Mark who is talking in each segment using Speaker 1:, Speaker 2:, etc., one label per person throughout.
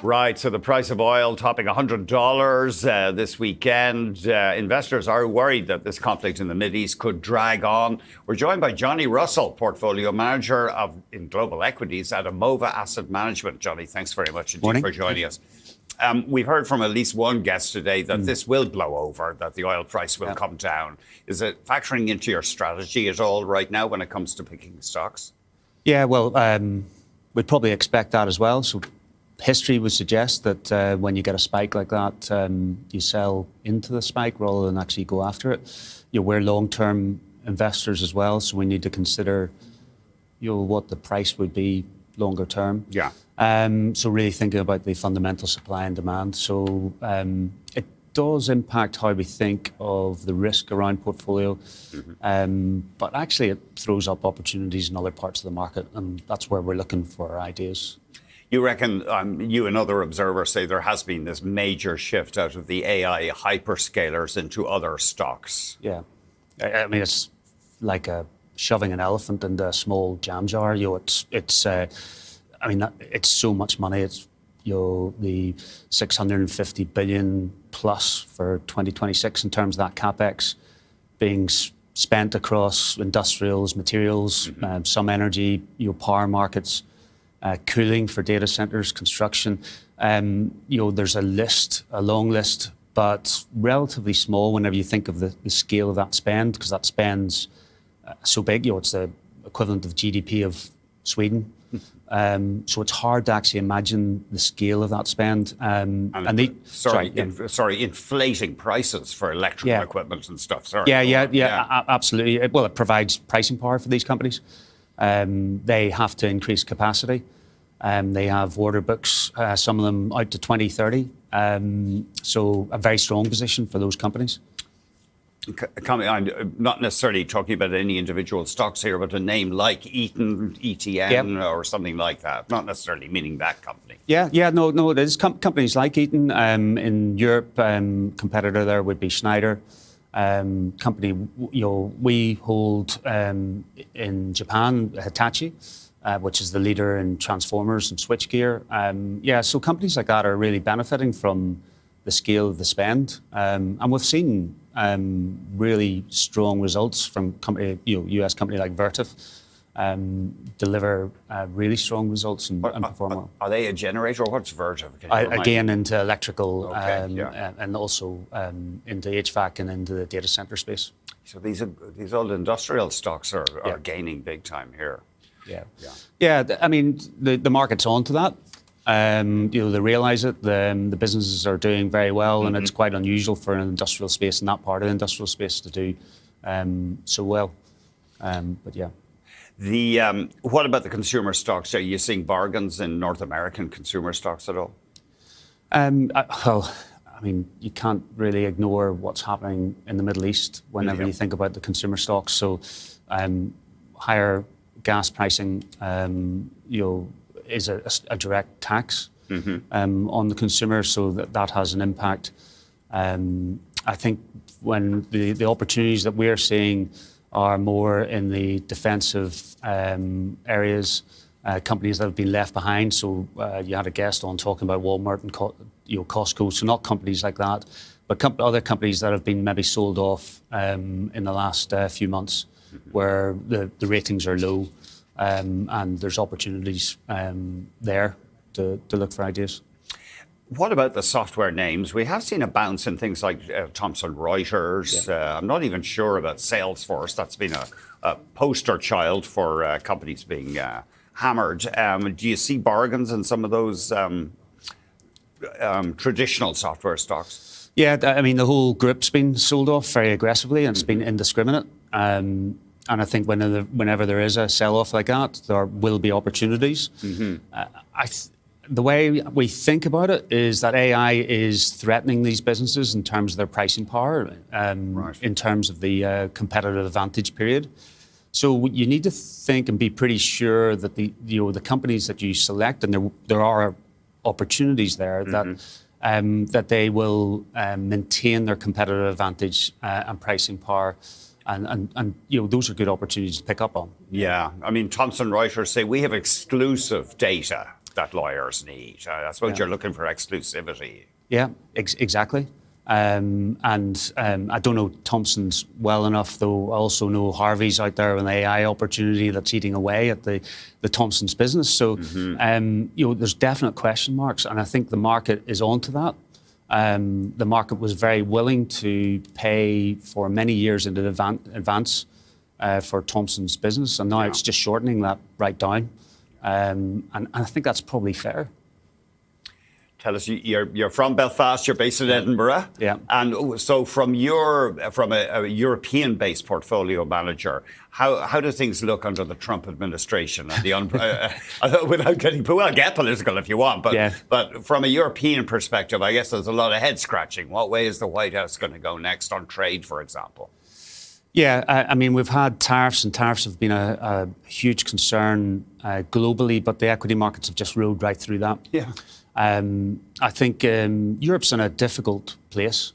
Speaker 1: Right, so the price of oil topping $100 this weekend. Investors are worried that this conflict in the Mideast could drag on. We're joined by Johnny Russell, portfolio manager in global equities at Amova Asset Management. Johnny, thanks very much indeed for joining us. We've heard from at least one guest today that this will blow over, that the oil price will come down. Is it factoring into your strategy at all right now when it comes to picking stocks?
Speaker 2: Yeah, well, we'd probably expect that as well. So history would suggest that when you get a spike like that, you sell into the spike rather than actually go after it. We're long-term investors as well, so we need to consider what the price would be longer term.
Speaker 1: Yeah.
Speaker 2: So really thinking about the fundamental supply and demand. So it does impact how we think of the risk around portfolio, but actually it throws up opportunities in other parts of the market, and that's where we're looking for ideas.
Speaker 1: You reckon, you and other observers say there has been this major shift out of the AI hyperscalers into other stocks.
Speaker 2: Yeah. I mean, it's like shoving an elephant into a small jam jar. It's so much money. It's, the 650 billion plus for 2026 in terms of that capex being spent across industrials, materials, some energy, power markets. Cooling for data centers, construction. There's a long list, but relatively small whenever you think of the scale of that spend, because that spend's so big. It's the equivalent of GDP of Sweden. So it's hard to actually imagine the scale of that spend.
Speaker 1: Inflating prices for electrical equipment and stuff.
Speaker 2: Absolutely. Well, it provides pricing power for these companies. They have to increase capacity. They have order books, some of them out to 2030. So a very strong position for those companies.
Speaker 1: I'm not necessarily talking about any individual stocks here, but a name like Eaton, ETN, or something like that. Not necessarily meaning that company.
Speaker 2: No, it is companies like Eaton. In Europe, competitor there would be Schneider. Company we hold in Japan, Hitachi, which is the leader in transformers and switchgear. So companies like that are really benefiting from the scale of the spend, and we've seen really strong results from US company like Vertiv deliver really strong results and perform well.
Speaker 1: Are they a generator, or what's Vertiv?
Speaker 2: Again, into electrical, and also into HVAC and into the data center space.
Speaker 1: So these old industrial stocks are gaining big time here.
Speaker 2: I mean, the market's onto that. They realise it. The businesses are doing very well, and it's quite unusual for an industrial space in that part of the industrial space to do so well.
Speaker 1: What about the consumer stocks? Are you seeing bargains in North American consumer stocks at all?
Speaker 2: You can't really ignore what's happening in the Middle East whenever you think about the consumer stocks. So higher gas pricing, is a direct tax on the consumer, so that has an impact. I think when the opportunities that we're seeing are more in the defensive areas, companies that have been left behind. So you had a guest on talking about Walmart and Costco, so not companies like that, but other companies that have been maybe sold off in the last few months, where the ratings are low, and there's opportunities there to look for ideas.
Speaker 1: What about the software names? We have seen a bounce in things like Thomson Reuters. I'm not even sure about Salesforce. That's been a poster child for companies being hammered. Do you see bargains in some of those traditional software stocks?
Speaker 2: Yeah, I mean, the whole group's been sold off very aggressively, and it's been indiscriminate. And I think whenever there is a sell-off like that, there will be opportunities. The way we think about it is that AI is threatening these businesses in terms of their pricing power, in terms of the competitive advantage period. So you need to think and be pretty sure that the companies that you select, and there are opportunities there, that they will maintain their competitive advantage and pricing power. And those are good opportunities to pick up on.
Speaker 1: Yeah, I mean, Thomson Reuters say we have exclusive data that lawyers need. I suppose you're looking for exclusivity.
Speaker 2: Yeah, exactly. I don't know Thompson's well enough, though I also know Harvey's out there with an AI opportunity that's eating away at the Thompson's business. So, there's definite question marks, and I think the market is onto that. The market was very willing to pay for many years in advance for Thompson's business, and now it's just shortening that right down. And I think that's probably fair.
Speaker 1: Tell us, you're from Belfast, you're based in Edinburgh.
Speaker 2: Yeah.
Speaker 1: And so from a European-based portfolio manager, how do things look under the Trump administration? And without getting, get political if you want, but from a European perspective, I guess there's a lot of head scratching. What way is the White House going to go next on trade, for example?
Speaker 2: Yeah, I mean, we've had tariffs, and tariffs have been a huge concern globally, but the equity markets have just rode right through that.
Speaker 1: Yeah.
Speaker 2: I think Europe's in a difficult place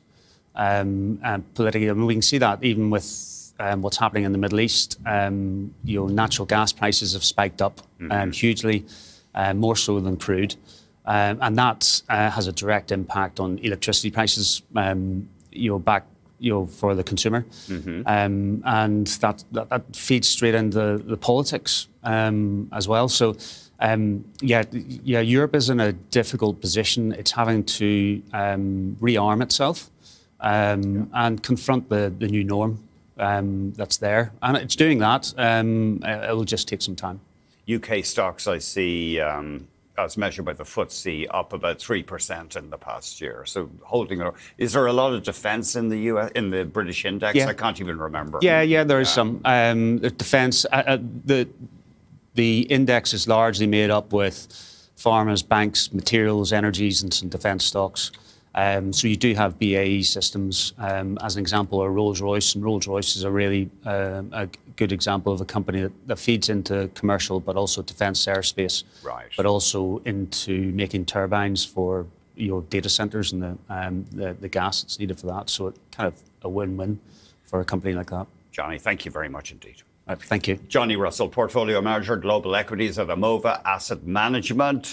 Speaker 2: politically. I mean, we can see that even with what's happening in the Middle East. Natural gas prices have spiked up hugely, more so than crude, and that has a direct impact on electricity prices. For the consumer, and that feeds straight into the politics as well. So. Europe is in a difficult position. It's having to rearm itself and confront the new norm that's there. And it's doing that. It will just take some time.
Speaker 1: UK stocks, I see, as measured by the FTSE, up about 3% in the past year. So holding. Is there a lot of defence in the US, in the British index? I can't even remember.
Speaker 2: Yeah, there is some defence. The index is largely made up with pharmas, banks, materials, energies, and some defence stocks. So you do have BAE Systems, as an example, or Rolls-Royce. And Rolls-Royce is a really a good example of a company that feeds into commercial, but also defence aerospace, but also into making turbines for data centres and the gas that's needed for that. So it's kind of a win-win for a company like that.
Speaker 1: Johnny, thank you very much indeed.
Speaker 2: Thank you.
Speaker 1: Johnny Russell, Portfolio Manager, Global Equities at Amova Asset Management.